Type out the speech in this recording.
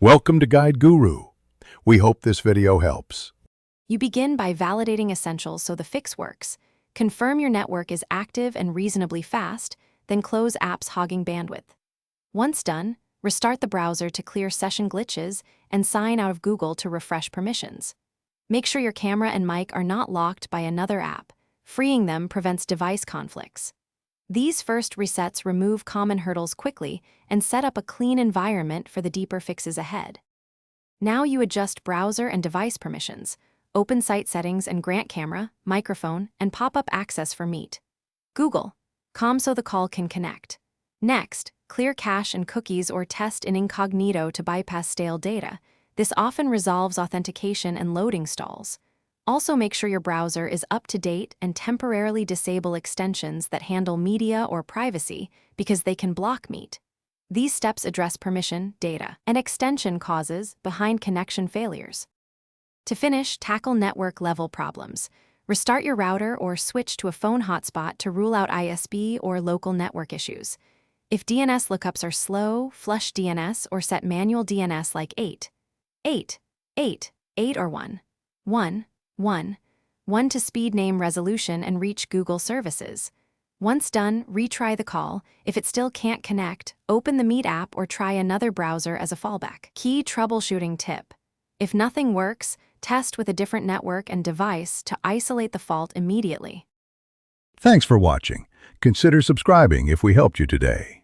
Welcome to Guide Guru. We hope this video helps. You begin by validating essentials so the fix works. Confirm your network is active and reasonably fast, then close apps hogging bandwidth. Once done, restart the browser to clear session glitches and sign out of Google to refresh permissions. Make sure your camera and mic are not locked by another app. Freeing them prevents device conflicts. These first resets remove common hurdles quickly and set up a clean environment for the deeper fixes ahead. Now you adjust browser and device permissions, open site settings and grant camera, microphone, and pop-up access for Meet. Google. Com so the call can connect. Next, clear cache and cookies or test in incognito to bypass stale data. This often resolves authentication and loading stalls. Also make sure your browser is up to date and temporarily disable extensions that handle media or privacy because they can block Meet. These steps address permission, data, and extension causes behind connection failures. To finish, tackle network-level problems. Restart your router or switch to a phone hotspot to rule out ISP or local network issues. If DNS lookups are slow, flush DNS or set manual DNS like 8 or 1 to speed name resolution and reach Google services. Once done, retry the call. If it still can't connect, open the Meet app or try another browser as a fallback. Key troubleshooting tip. If nothing works, test with a different network and device to isolate the fault immediately. Thanks for watching. Consider subscribing if we helped you today.